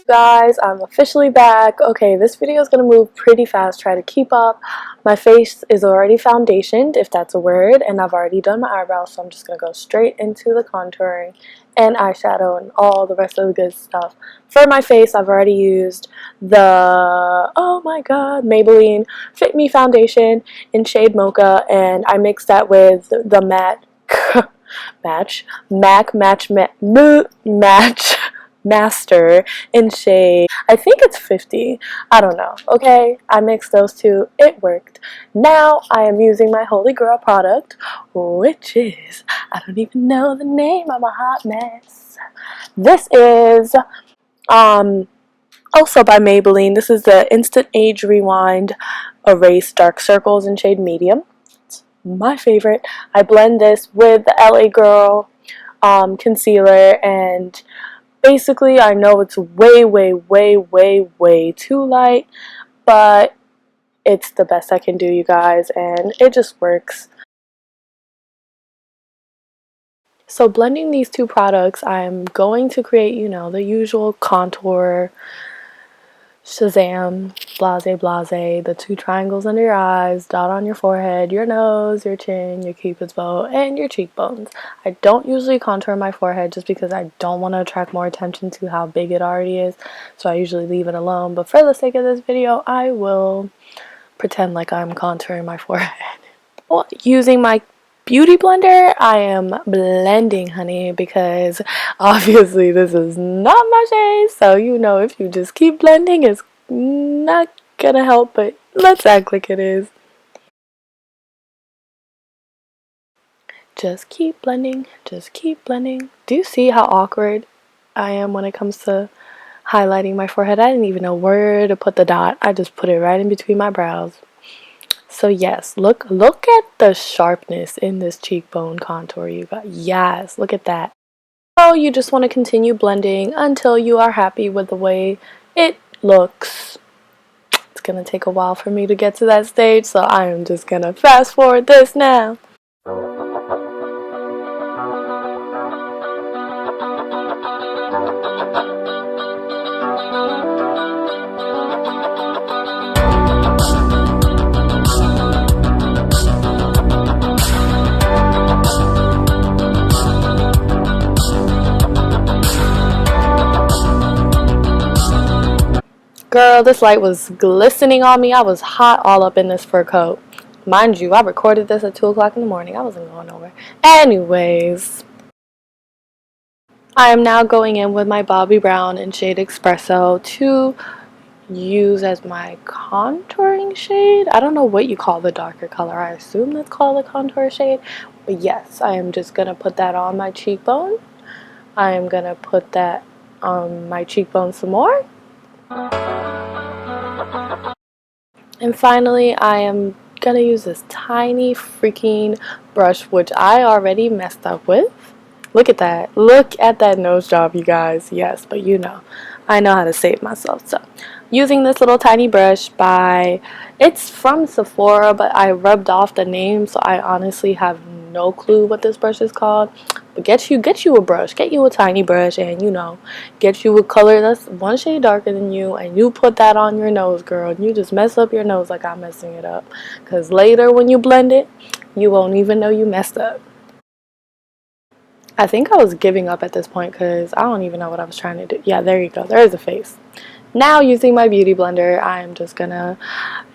Guys, I'm officially back. Okay, this video is gonna move pretty fast. Try to keep up. My face is already foundationed, if that's a word, and I've already done my eyebrows, so I'm just gonna go straight into the contouring and eyeshadow and all the rest of the good stuff. For my face, I've already used the, oh my god, Maybelline Fit Me foundation in shade Mocha, and I mixed that with the Match Master in shade, I think it's 50, I don't know. Okay, I mixed those two, it worked. Now I am using my holy grail product, which is, I don't even know the name, I'm a hot mess. This is also by Maybelline. This is the Instant Age Rewind Erase Dark Circles in shade medium. It's my favorite. I blend this with the LA Girl concealer, and basically, I know it's way too light, but it's the best I can do, you guys, and it just works. So blending these two products, I'm going to create, you know, the usual contour, Shazam, blase, the two triangles under your eyes, dot on your forehead, your nose, your chin, your cupid's bow, and your cheekbones. I don't usually contour my forehead just because I don't want to attract more attention to how big it already is, so I usually leave it alone, but for the sake of this video, I will pretend like I'm contouring my forehead. Using my beauty blender, I am blending, honey, because obviously this is not my shade, so you know, if you just keep blending, it's not gonna help, but let's act like it is. Just keep blending, just keep blending. Do you see how awkward I am when it comes to highlighting my forehead? I didn't even know where to put the dot. I just put it right in between my brows. So yes, look at the sharpness in this cheekbone contour, you guys. Yes, look at that. So you just want to continue blending until you are happy with the way it looks. It's gonna take a while for me to get to that stage, so I am just gonna fast forward this now. Girl, this light was glistening on me. I was hot all up in this fur coat. Mind you, I recorded this at 2 o'clock in the morning. I wasn't going nowhere. Anyways, I am now going in with my Bobbi Brown in shade Espresso to use as my contouring shade. I don't know what you call the darker color. I assume that's called a contour shade. But yes, I am just going to put that on my cheekbone. I am going to put that on my cheekbone some more. And finally, I am gonna use this tiny freaking brush, which I already messed up with. Look at that. Look at that nose job, you guys. Yes, but you know, I know how to save myself. So, using this little tiny brush it's from Sephora, but I rubbed off the name, so I honestly have no clue what this brush is called. But get you a brush, get you a tiny brush, and you know, get you a color that's one shade darker than you, and you put that on your nose, girl, and you just mess up your nose like I'm messing it up, because later when you blend it, you won't even know you messed up. I think I was giving up at this point because I don't even know what I was trying to do. Yeah, there you go, there's a face. Now, using my beauty blender, I'm just gonna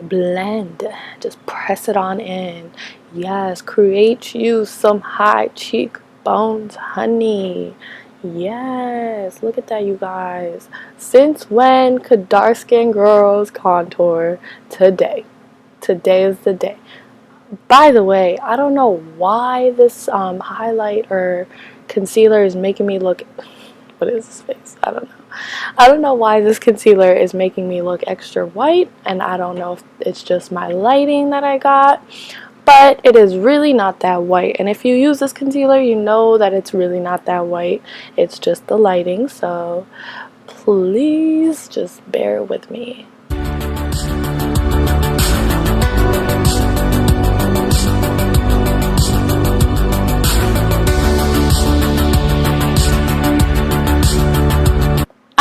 blend, just press it on in. Yes, create you some high cheekbones, honey. Yes, look at that, you guys. Since when could dark skinned girls contour? Today. Today is the day. By the way, I don't know why this highlight or concealer is making me look, what is this face? I don't know. I don't know why this concealer is making me look extra white, and I don't know if it's just my lighting that I got, but it is really not that white. And if you use this concealer, you know that it's really not that white. It's just the lighting, so please just bear with me.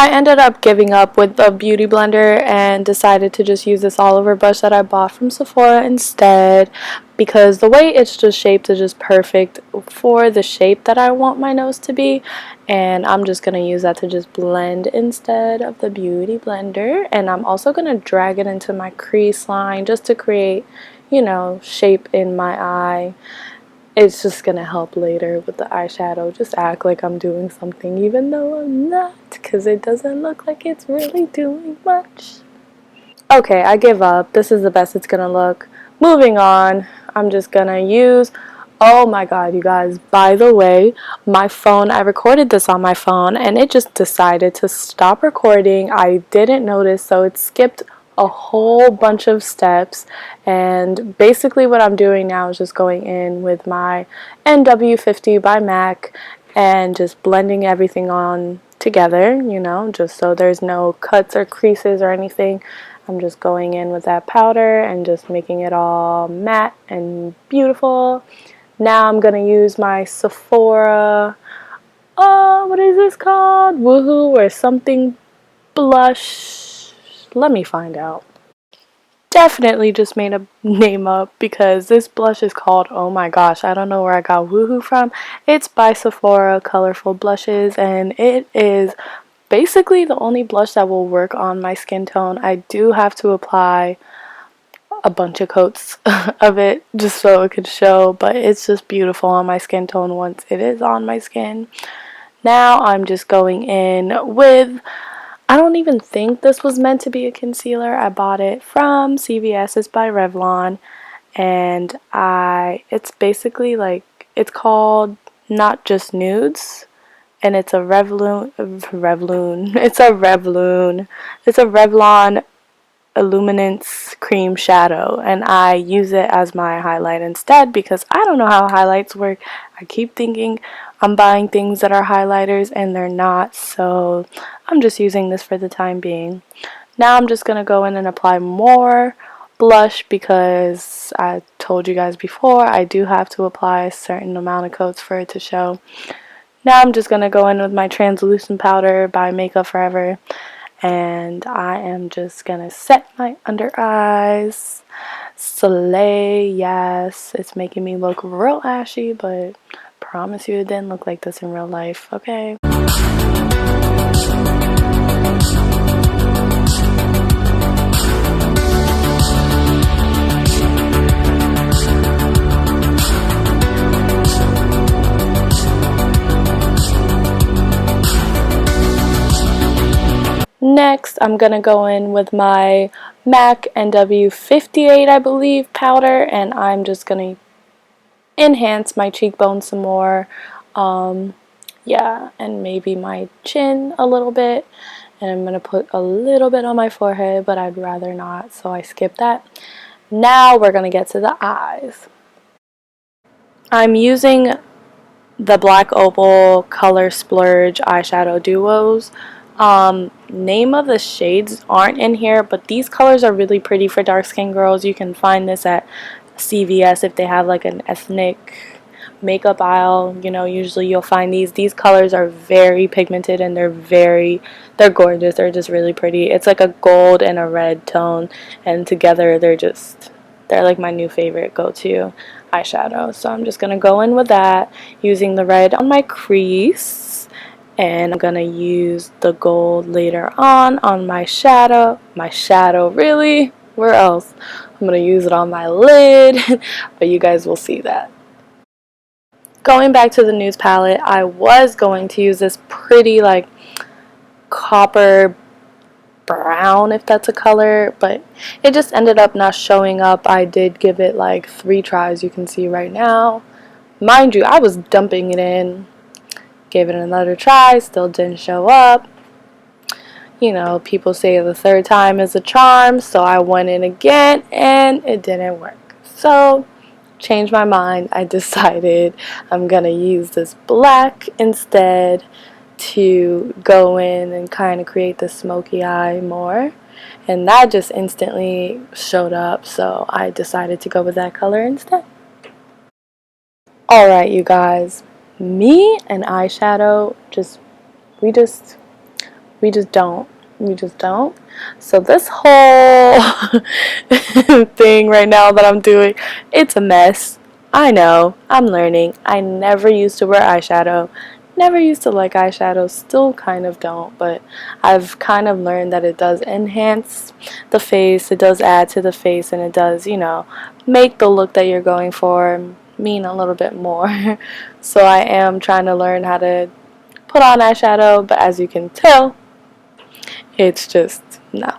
I ended up giving up with the beauty blender and decided to just use this all over brush that I bought from Sephora instead, because the way it's just shaped is just perfect for the shape that I want my nose to be, and I'm just going to use that to just blend instead of the beauty blender. And I'm also going to drag it into my crease line just to create, you know, shape in my eye. It's just gonna help later with the eyeshadow. Just act like I'm doing something even though I'm not, because it doesn't look like it's really doing much. Okay, I give up. This is the best it's gonna look. Moving on, I'm just gonna use, oh my god, you guys, by the way, my phone, I recorded this on my phone and it just decided to stop recording. I didn't notice, so it skipped a whole bunch of steps, and basically what I'm doing now is just going in with my NW50 by MAC and just blending everything on together, you know, just so there's no cuts or creases or anything. I'm just going in with that powder and just making it all matte and beautiful. Now I'm going to use my Sephora, what is this called? Woohoo or something blush. Let me find out. Definitely just made a name up because this blush is called, oh my gosh, I don't know where I got Woohoo from. It's by Sephora Colorful Blushes, and it is basically the only blush that will work on my skin tone. I do have to apply a bunch of coats of it just so it could show, but it's just beautiful on my skin tone once it is on my skin. Now I'm just going in with, I don't even think this was meant to be a concealer. I bought it from CVS. It's by Revlon, and it's basically like, it's called Not Just Nudes, and it's a it's a Revlon Illuminance Cream Shadow, and I use it as my highlight instead because I don't know how highlights work. I keep thinking I'm buying things that are highlighters and they're not, so I'm just using this for the time being. Now I'm just going to go in and apply more blush because I told you guys before I do have to apply a certain amount of coats for it to show. Now I'm just going to go in with my translucent powder by Makeup Forever, and I am just going to set my under eyes. Slay, yes, it's making me look real ashy, but promise you it didn't look like this in real life, okay? Next, I'm going to go in with my MAC NW58, I believe, powder, and I'm just going to enhance my cheekbone some more. Yeah, and maybe my chin a little bit. And I'm going to put a little bit on my forehead, but I'd rather not, so I skip that. Now we're going to get to the eyes. I'm using the Black Opal Color Splurge eyeshadow duos. Name of the shades aren't in here, but these colors are really pretty for dark skin girls. You can find this at CVS if they have like an ethnic makeup aisle. You know, usually you'll find these colors are very pigmented and they're gorgeous. They're just really pretty. It's like a gold and a red tone, and together they're like my new favorite go-to eyeshadow. So I'm just gonna go in with that using the red on my crease, and I'm gonna use the gold later on my shadow. My shadow, really? Where else? I'm gonna use it on my lid, but you guys will see that. Going back to the nudes palette, I was going to use this pretty like copper brown, if that's a color, but it just ended up not showing up. I did give it like 3 tries, you can see right now. Mind you, I was dumping it in, gave it another try, still didn't show up. You know, people say the 3rd time is a charm, so I went in again and it didn't work. So changed my mind. I decided I'm gonna use this black instead to go in and kind of create the smoky eye more, and that just instantly showed up, so I decided to go with that color instead. Alright, you guys, me and eyeshadow, we just We just don't. We just don't. So this whole thing right now that I'm doing, it's a mess. I know. I'm learning. I never used to wear eyeshadow. Never used to like eyeshadow. Still kind of don't. But I've kind of learned that it does enhance the face. It does add to the face. And it does, you know, make the look that you're going for mean a little bit more. So I am trying to learn how to put on eyeshadow. But as you can tell, it's just no.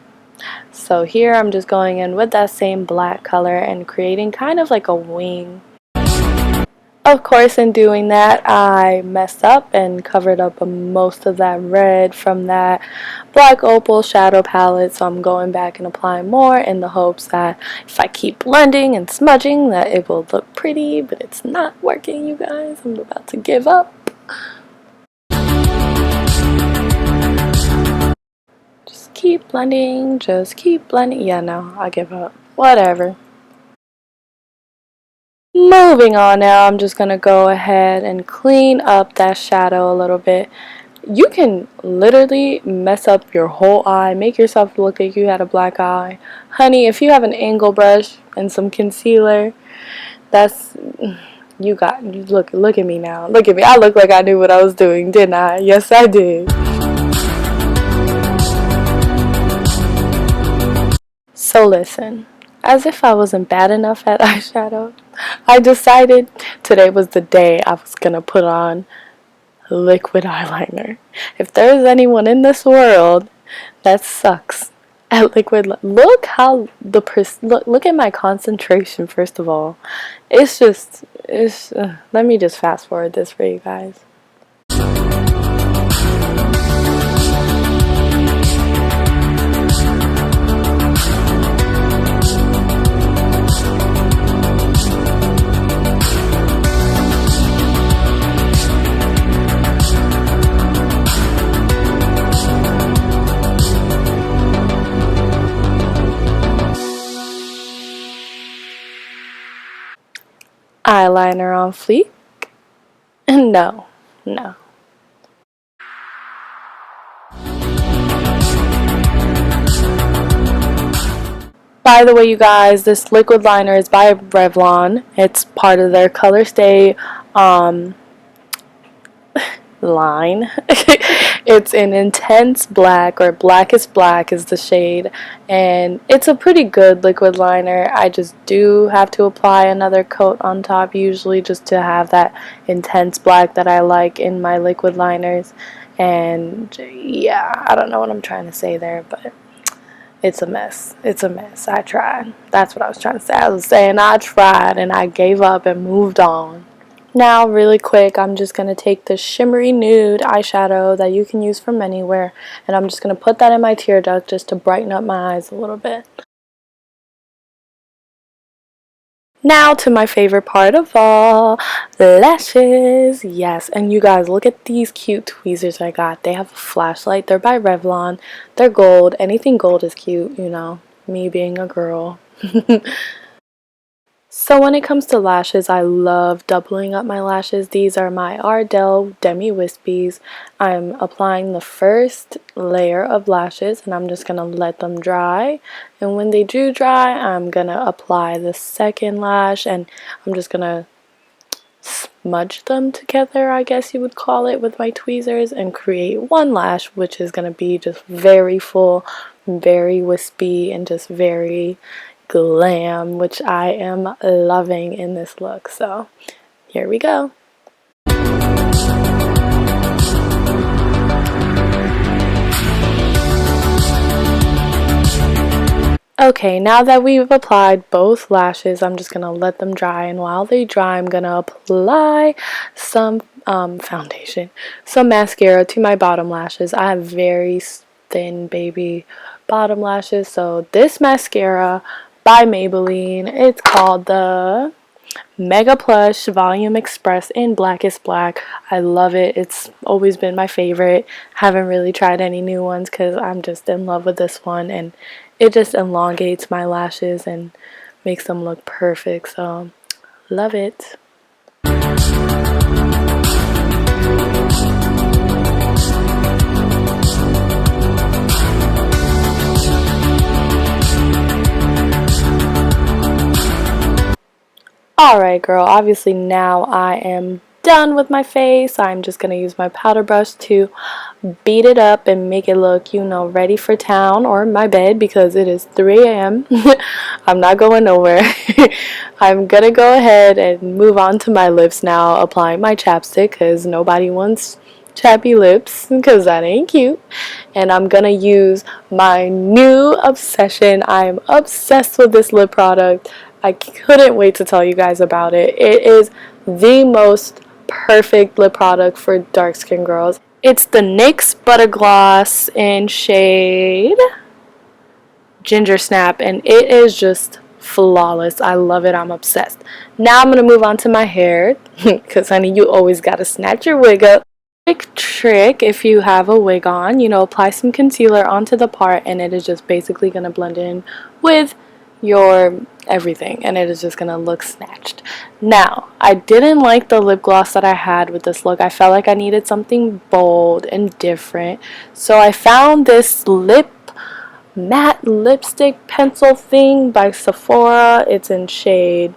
So here I'm just going in with that same black color and creating kind of like a wing. Of course, in doing that, I messed up and covered up most of that red from that black opal shadow palette. So I'm going back and applying more in the hopes that if I keep blending and smudging that it will look pretty, but it's not working, you guys. I'm about to give up. Keep blending, just keep blending. Yeah, no, I give up. Whatever. Moving on now, I'm just gonna go ahead and clean up that shadow a little bit. You can literally mess up your whole eye, make yourself look like you had a black eye. Honey, if you have an angle brush and some concealer, that's you got. Look at me now. Look at me. I look like I knew what I was doing, didn't I? Yes, I did. So listen, as if I wasn't bad enough at eyeshadow, I decided today was the day I was gonna put on liquid eyeliner. If there's anyone in this world that sucks at look how look at my concentration. First of all, it's let me just fast forward this for you guys. Eyeliner on fleek? No, no. By the way, you guys, this liquid liner is by Revlon. It's part of their Color Stay line. It's an intense black, or blackest black is the shade, and it's a pretty good liquid liner. I just do have to apply another coat on top usually just to have that intense black that I like in my liquid liners. And yeah, I don't know what I'm trying to say there, but it's a mess. It's a mess. I tried. That's what I was trying to say. I was saying I tried and I gave up and moved on. Now, really quick, I'm just going to take this shimmery nude eyeshadow that you can use from anywhere, and I'm just going to put that in my tear duct just to brighten up my eyes a little bit. Now to my favorite part of all, lashes. Yes, and you guys, look at these cute tweezers I got. They have a flashlight. They're by Revlon. They're gold. Anything gold is cute, you know, me being a girl. So when it comes to lashes, I love doubling up my lashes. These are my Ardell Demi Wispies. I'm applying the first layer of lashes and I'm just going to let them dry. And when they do dry, I'm going to apply the second lash and I'm just going to smudge them together, I guess you would call it, with my tweezers and create one lash, which is going to be just very full, very wispy, and just very glam, which I am loving in this look. So here we go. Okay, now that we've applied both lashes, I'm just gonna let them dry, and while they dry, I'm gonna apply some foundation, some mascara to my bottom lashes. I have very thin baby bottom lashes, so this mascara by Maybelline, it's called the Mega Plush Volume Express in Blackest Black. I love it. It's always been my favorite. Haven't really tried any new ones because I'm just in love with this one, and it just elongates my lashes and makes them look perfect. So love it. Alright girl, obviously now I am done with my face. I'm just going to use my powder brush to beat it up and make it look, you know, ready for town or my bed because it is 3 a.m. I'm not going nowhere. I'm going to go ahead and move on to my lips now, applying my chapstick because nobody wants chappy lips because that ain't cute. And I'm going to use my new obsession. I'm obsessed with this lip product. I couldn't wait to tell you guys about it. It is the most perfect lip product for dark skin girls. It's the NYX Butter Gloss in shade Ginger Snap, and it is just flawless. I love it. I'm obsessed. Now I'm going to move on to my hair because, honey, you always got to snatch your wig up. Quick trick, if you have a wig on, you know, apply some concealer onto the part and it is just basically going to blend in with your everything and it is just gonna look snatched. Now, I didn't like the lip gloss that I had with this look. I felt like I needed something bold and different, so I found this matte lipstick pencil thing by Sephora. It's in shade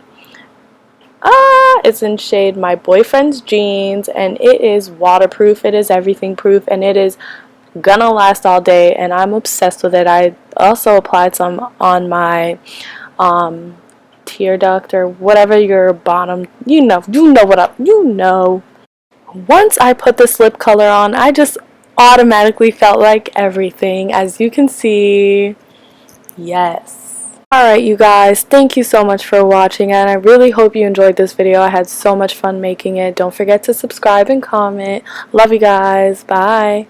My Boyfriend's Jeans, and it is waterproof, it is everything proof, and it is gonna last all day, and I'm obsessed with it. I also applied some on my tear duct or whatever your bottom, you know what up, you know. Once I put this lip color on, I just automatically felt like everything, as you can see. Yes. Alright you guys, thank you so much for watching, and I really hope you enjoyed this video. I had so much fun making it. Don't forget to subscribe and comment. Love you guys. Bye.